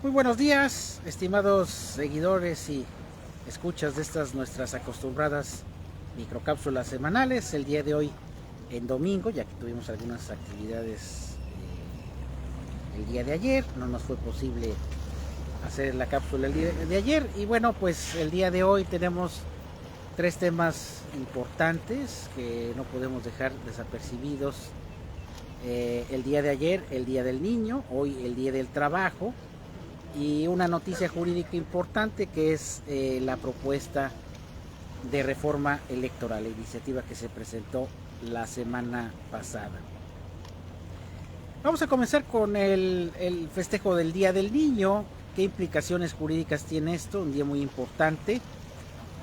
Muy buenos días, estimados seguidores y escuchas de estas nuestras acostumbradas microcápsulas semanales. El día de hoy, en domingo, ya que tuvimos algunas actividades el día de ayer, no nos fue posible hacer la cápsula el día de ayer. Y bueno, pues el día de hoy tenemos tres temas importantes que no podemos dejar desapercibidos. El día de ayer, el Día del Niño, hoy el Día del Trabajo, y una noticia jurídica importante que es la propuesta de reforma electoral, la iniciativa que se presentó la semana pasada. Vamos a comenzar con el festejo del Día del Niño. ¿Qué implicaciones jurídicas tiene esto? Un día muy importante.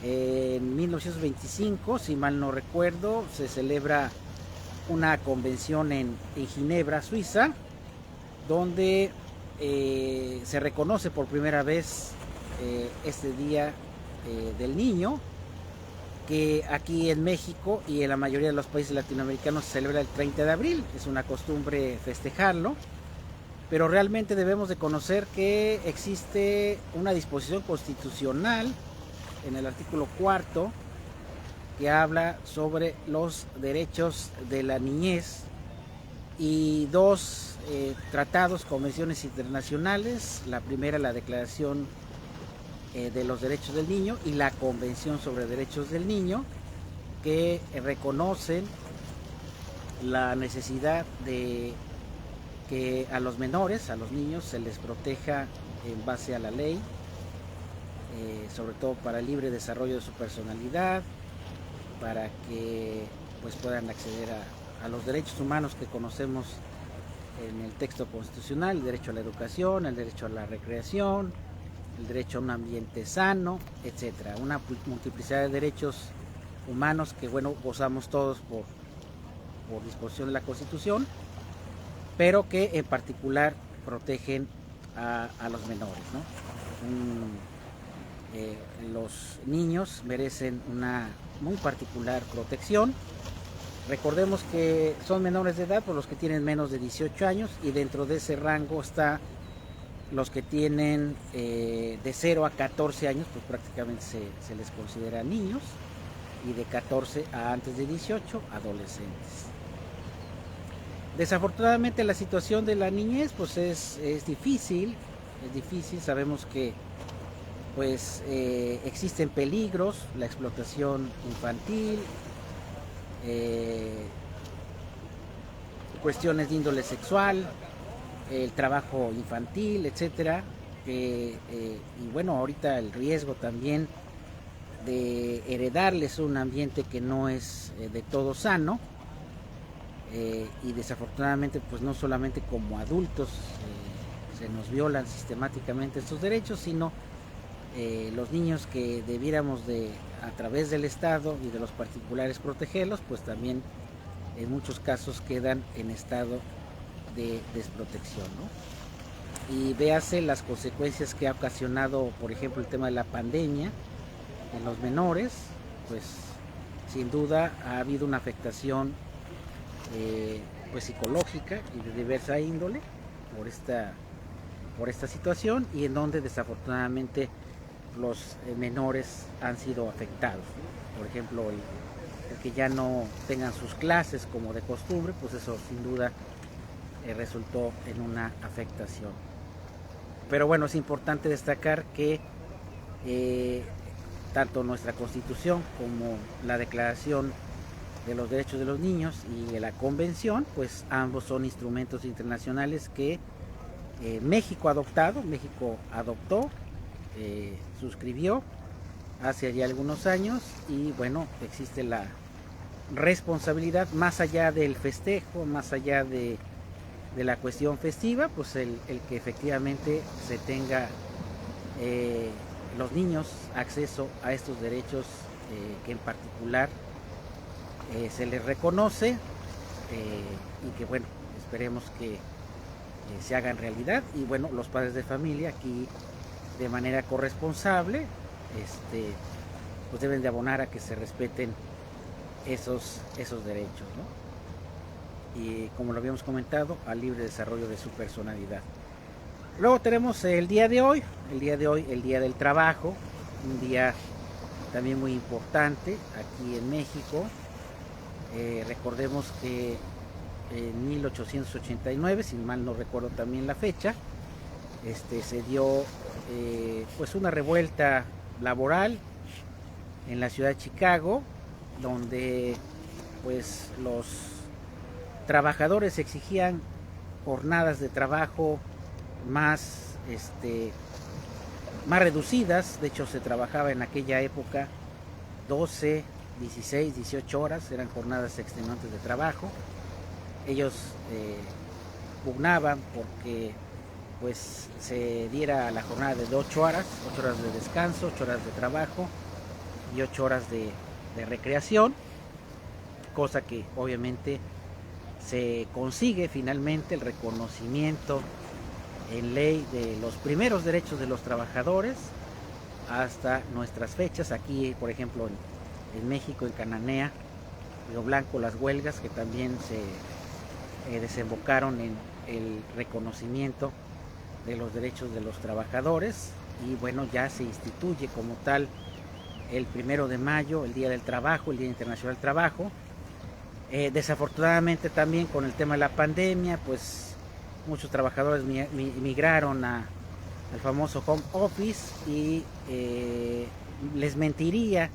En 1925, si mal no recuerdo, se celebra una convención en Ginebra, Suiza, donde se reconoce por primera vez este Día del Niño, que aquí en México y en la mayoría de los países latinoamericanos se celebra el 30 de abril. Es una costumbre festejarlo, pero realmente debemos de conocer que existe una disposición constitucional en el artículo 4 que habla sobre los derechos de la niñez y dos tratados, convenciones internacionales. La primera, la Declaración de los Derechos del Niño, y la Convención sobre Derechos del Niño, que reconocen la necesidad de que a los menores, a los niños, se les proteja en base a la ley, sobre todo para el libre desarrollo de su personalidad, para que pues puedan acceder a los derechos humanos que conocemos en el texto constitucional: el derecho a la educación, el derecho a la recreación, el derecho a un ambiente sano, etcétera. Una multiplicidad de derechos humanos que, bueno, gozamos todos por disposición de la Constitución, pero que en particular protegen a los menores, ¿no? Los niños merecen una muy particular protección. Recordemos que son menores de edad por los que tienen menos de 18 años, y dentro de ese rango está los que tienen de 0 a 14 años, pues prácticamente se les considera niños, y de 14 a antes de 18, adolescentes. Desafortunadamente la situación de la niñez pues es difícil, sabemos que pues existen peligros, la explotación infantil, cuestiones de índole sexual, el trabajo infantil, etcétera, y bueno, ahorita el riesgo también de heredarles un ambiente que no es de todo sano, y desafortunadamente pues no solamente como adultos se nos violan sistemáticamente estos derechos, sino los niños que debiéramos de, a través del Estado y de los particulares, protegerlos, pues también en muchos casos quedan en estado de desprotección, ¿no? Y véase las consecuencias que ha ocasionado, por ejemplo, el tema de la pandemia en los menores. Pues sin duda ha habido una afectación pues psicológica y de diversa índole por esta situación, y en donde desafortunadamente los menores han sido afectados, ¿no? Por ejemplo, el que ya no tengan sus clases como de costumbre, pues eso sin duda resultó en una afectación. Pero bueno, es importante destacar que tanto nuestra Constitución como la Declaración de los Derechos de los Niños y la Convención, pues ambos son instrumentos internacionales que México adoptó, suscribió hace ya algunos años, y bueno, existe la responsabilidad, más allá del festejo, más allá de la cuestión festiva, pues el que efectivamente se tenga los niños acceso a estos derechos que en particular se les reconoce, y que bueno, esperemos que se hagan realidad. Y bueno, los padres de familia aquí de manera corresponsable pues deben de abonar a que se respeten esos derechos, ¿no? Y como lo habíamos comentado, al libre desarrollo de su personalidad. Luego tenemos el día de hoy, el Día del Trabajo, un día también muy importante aquí en México. Recordemos que en 1889, si mal no recuerdo también la fecha, se dio pues una revuelta laboral en la ciudad de Chicago, donde pues los trabajadores exigían jornadas de trabajo más más reducidas. De hecho, se trabajaba en aquella época 12, 16, 18 horas, eran jornadas extenuantes de trabajo. Ellos pugnaban porque pues se diera la jornada de 8 horas de descanso, 8 horas de trabajo y 8 horas de recreación, cosa que obviamente se consigue finalmente el reconocimiento en ley de los primeros derechos de los trabajadores hasta nuestras fechas. Aquí, por ejemplo, en México, en Cananea, Río Blanco, las huelgas que también se desembocaron en el reconocimiento de los derechos de los trabajadores, y bueno, ya se instituye como tal el 1 de mayo, el Día del Trabajo, el Día Internacional del Trabajo. Desafortunadamente también con el tema de la pandemia, pues muchos trabajadores migraron al famoso home office, y les mentiría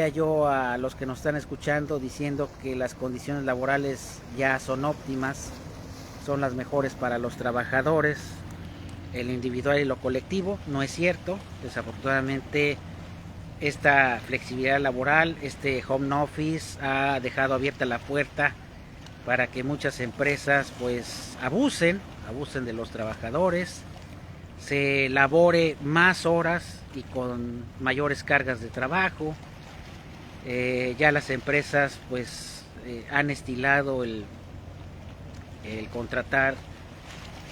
yo a los que nos están escuchando diciendo que las condiciones laborales ya son óptimas, son las mejores para los trabajadores, el individual y lo colectivo. No es cierto. Desafortunadamente esta flexibilidad laboral, este home office ha dejado abierta la puerta para que muchas empresas pues abusen de los trabajadores, se labore más horas y con mayores cargas de trabajo. Ya las empresas pues han estilado el contratar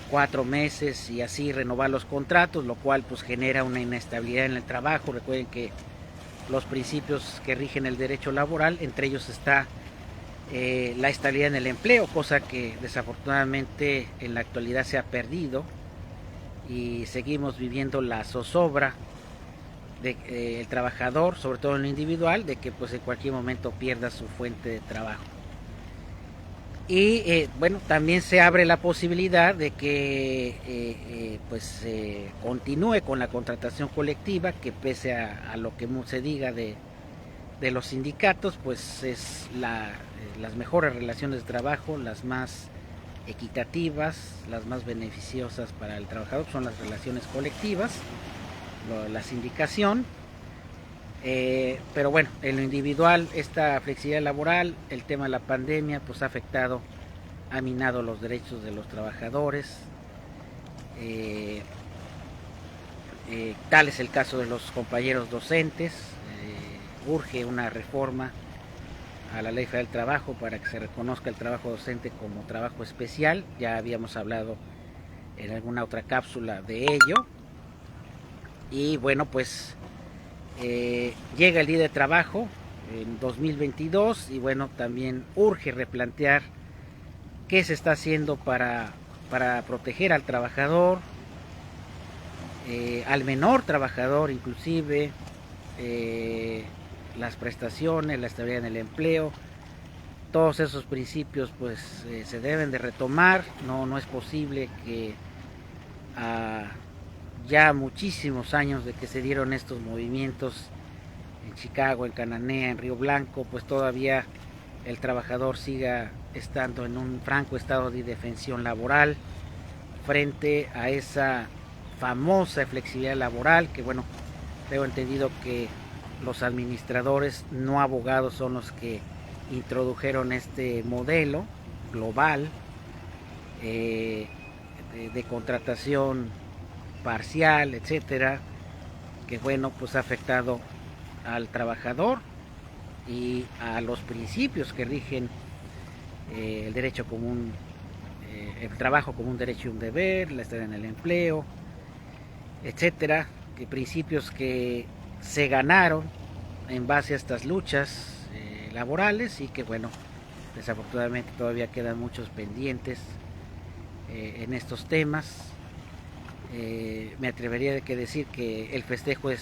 4 meses y así renovar los contratos, lo cual pues genera una inestabilidad en el trabajo. Recuerden que los principios que rigen el derecho laboral, entre ellos está la estabilidad en el empleo, cosa que desafortunadamente en la actualidad se ha perdido, y seguimos viviendo la zozobra del trabajador, sobre todo en lo individual, de que pues en cualquier momento pierda su fuente de trabajo. Y bueno, también se abre la posibilidad de que pues continúe con la contratación colectiva, que pese a lo que se diga de los sindicatos, pues es las mejores relaciones de trabajo, las más equitativas, las más beneficiosas para el trabajador, son las relaciones colectivas, la sindicación. Pero bueno, en lo individual, esta flexibilidad laboral, el tema de la pandemia, pues ha afectado, ha minado los derechos de los trabajadores. Tal es el caso de los compañeros docentes. Urge una reforma a la Ley Federal del Trabajo para que se reconozca el trabajo docente como trabajo especial. Ya habíamos hablado en alguna otra cápsula de ello. Y bueno, pues llega el Día de Trabajo en 2022, y bueno, también urge replantear qué se está haciendo para proteger al trabajador, al menor trabajador inclusive, las prestaciones, la estabilidad en el empleo. Todos esos principios pues se deben de retomar. No es posible que ya muchísimos años de que se dieron estos movimientos en Chicago, en Cananea, en Río Blanco, pues todavía el trabajador siga estando en un franco estado de indefensión laboral frente a esa famosa flexibilidad laboral, que bueno, tengo entendido que los administradores, no abogados, son los que introdujeron este modelo global de contratación parcial, etcétera, que bueno, pues ha afectado al trabajador y a los principios que rigen el derecho común, el trabajo como un derecho y un deber, la estabilidad en el empleo, etcétera, que principios que se ganaron en base a estas luchas laborales, y que bueno, desafortunadamente todavía quedan muchos pendientes en estos temas. Me atrevería a decir que el festejo es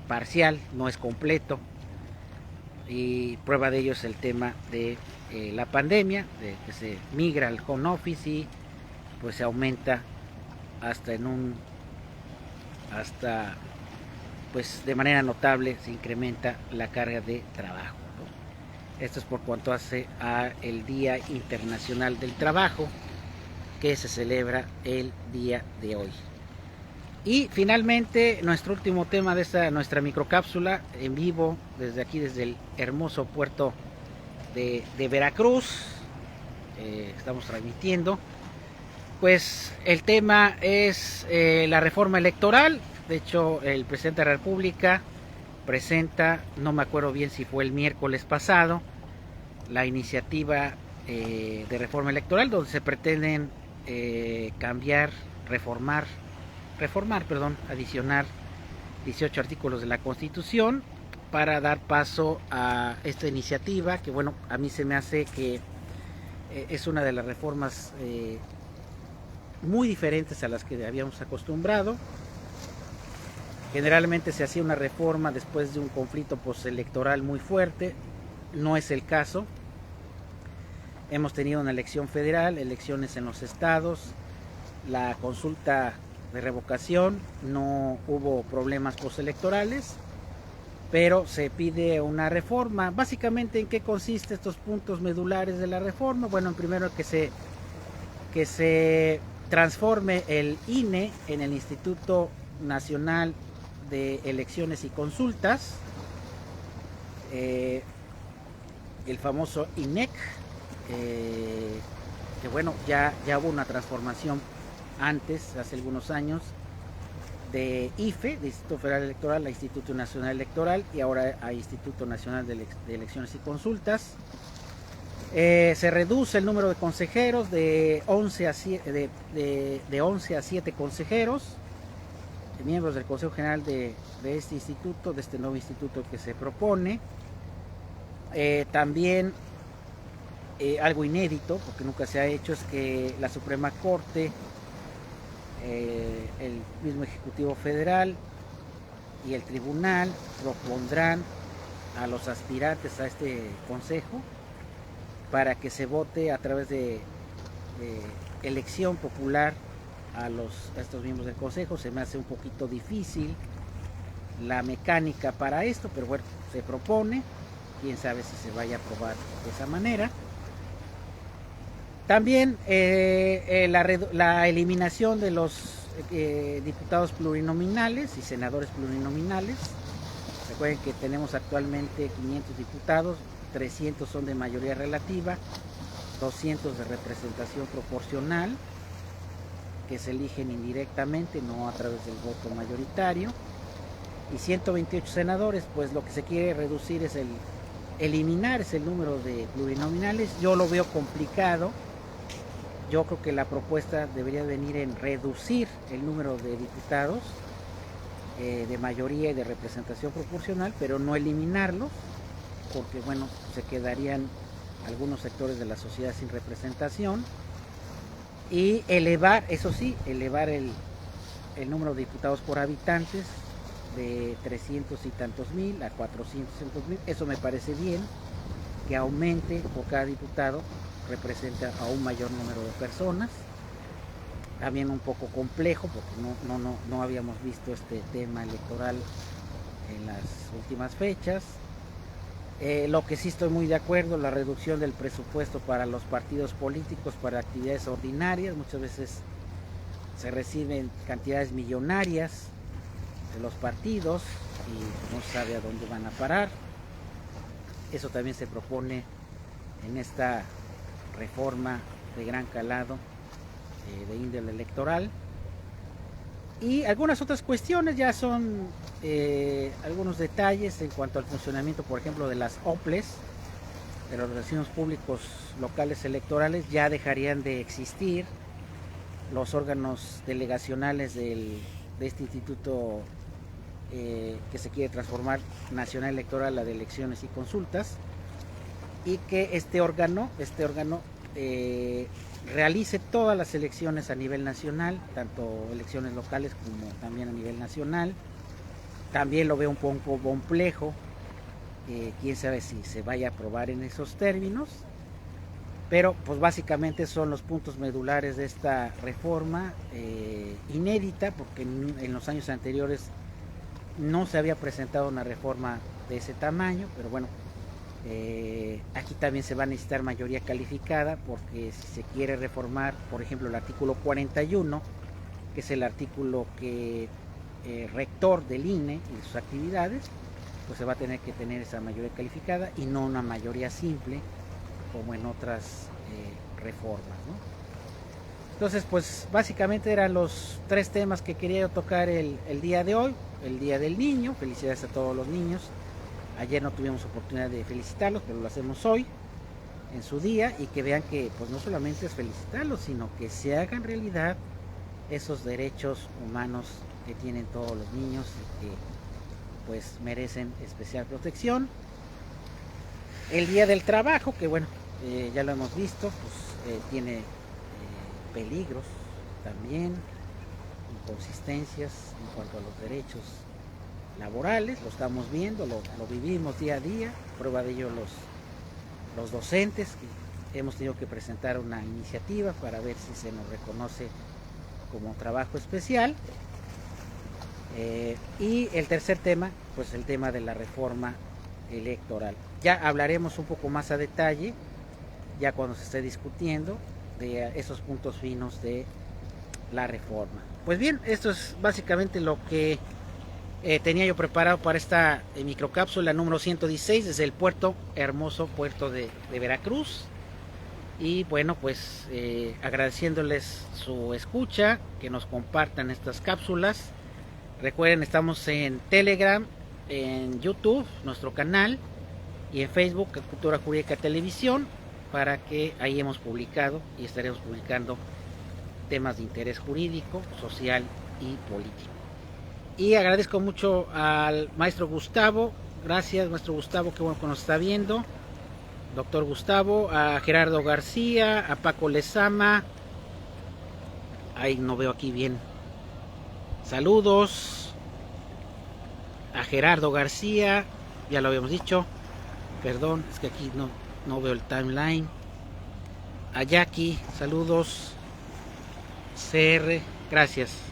parcial, no es completo, y prueba de ello es el tema de la pandemia, de que se migra al home office y pues se aumenta hasta pues de manera notable se incrementa la carga de trabajo, ¿no? Esto es por cuanto hace a el Día Internacional del Trabajo, que se celebra el día de hoy. Y finalmente nuestro último tema de nuestra microcápsula en vivo desde aquí, desde el hermoso puerto de Veracruz. Estamos transmitiendo. Pues el tema es la reforma electoral. De hecho, el presidente de la República presenta, no me acuerdo bien si fue el miércoles pasado, la iniciativa de reforma electoral, donde se pretenden adicionar 18 artículos de la Constitución para dar paso a esta iniciativa, que bueno, a mí se me hace que es una de las reformas muy diferentes a las que habíamos acostumbrado. Generalmente se hacía una reforma después de un conflicto postelectoral muy fuerte, no es el caso. Hemos tenido una elección federal, elecciones en los estados, la consulta de revocación, no hubo problemas postelectorales, pero se pide una reforma. Básicamente, ¿en qué consiste estos puntos medulares de la reforma? Bueno, en primero que se transforme el INE en el Instituto Nacional de Elecciones y Consultas, el famoso INEC, que bueno, ya hubo una transformación antes, hace algunos años, de IFE, de Instituto Federal Electoral, a Instituto Nacional Electoral, y ahora a Instituto Nacional de Elecciones y Consultas. Se reduce el número de consejeros de 11 a 7 consejeros, miembros del Consejo General de este instituto, de este nuevo instituto que se propone. También algo inédito, porque nunca se ha hecho, es que la Suprema Corte, el mismo Ejecutivo Federal y el Tribunal propondrán a los aspirantes a este consejo para que se vote a través de elección popular a estos miembros del consejo. Se me hace un poquito difícil la mecánica para esto, pero bueno, se propone, quién sabe si se vaya a aprobar de esa manera. También la eliminación de los diputados plurinominales y senadores plurinominales. Recuerden que tenemos actualmente 500 diputados, 300 son de mayoría relativa, 200 de representación proporcional, que se eligen indirectamente, no a través del voto mayoritario, y 128 senadores. Pues lo que se quiere reducir es eliminar ese número de plurinominales. Yo lo veo complicado. Yo creo que la propuesta debería venir en reducir el número de diputados de mayoría y de representación proporcional, pero no eliminarlos, porque bueno, se quedarían algunos sectores de la sociedad sin representación. Y elevar, eso sí, elevar el número de diputados por habitantes de 300 y tantos mil a 400 mil. Eso me parece bien, que aumente por cada diputado, representa a un mayor número de personas. También un poco complejo, porque no habíamos visto este tema electoral en las últimas fechas. Lo que sí estoy muy de acuerdo, la reducción del presupuesto para los partidos políticos, para actividades ordinarias. Muchas veces se reciben cantidades millonarias de los partidos y no se sabe a dónde van a parar. Eso también se propone en esta reforma de gran calado de índole electoral. Y algunas otras cuestiones ya son algunos detalles en cuanto al funcionamiento, por ejemplo, de las OPLES, de los organizaciones públicos locales electorales. Ya dejarían de existir los órganos delegacionales de este instituto que se quiere transformar Nacional Electoral, la de elecciones y consultas, y que este órgano realice todas las elecciones a nivel nacional, tanto elecciones locales como también a nivel nacional. También lo veo un poco complejo, quién sabe si se vaya a aprobar en esos términos, pero pues básicamente son los puntos medulares de esta reforma inédita, porque en los años anteriores no se había presentado una reforma de ese tamaño, pero bueno, aquí también se va a necesitar mayoría calificada, porque si se quiere reformar, por ejemplo, el artículo 41, que es el artículo que rector del INE y sus actividades, pues se va a tener que tener esa mayoría calificada y no una mayoría simple como en otras reformas, ¿no? Entonces, pues básicamente eran los 3 temas que quería tocar el día de hoy. El Día del Niño, felicidades a todos los niños. Ayer no tuvimos oportunidad de felicitarlos, pero lo hacemos hoy, en su día, y que vean que pues no solamente es felicitarlos, sino que se hagan realidad esos derechos humanos que tienen todos los niños y que pues merecen especial protección. El Día del Trabajo, que bueno, ya lo hemos visto, pues tiene peligros también, inconsistencias en cuanto a los derechos laborales, lo estamos viendo, lo vivimos día a día, prueba de ello los docentes, que hemos tenido que presentar una iniciativa para ver si se nos reconoce como trabajo especial. Y el tercer tema, pues el tema de la reforma electoral. Ya hablaremos un poco más a detalle, ya cuando se esté discutiendo de esos puntos finos de la reforma. Pues bien, esto es básicamente lo que tenía yo preparado para esta microcápsula número 116 desde el hermoso puerto de Veracruz. Y bueno, pues agradeciéndoles su escucha, que nos compartan estas cápsulas. Recuerden, estamos en Telegram, en YouTube, nuestro canal, y en Facebook, Cultura Jurídica Televisión, para que ahí hemos publicado y estaremos publicando temas de interés jurídico, social y político. Y agradezco mucho al maestro Gustavo, gracias maestro Gustavo, que bueno que nos está viendo, doctor Gustavo, a Gerardo García, a Paco Lezama, ahí no veo aquí bien, saludos a Gerardo García, ya lo habíamos dicho, perdón, es que aquí no veo el timeline, a Jackie, saludos, CR, gracias.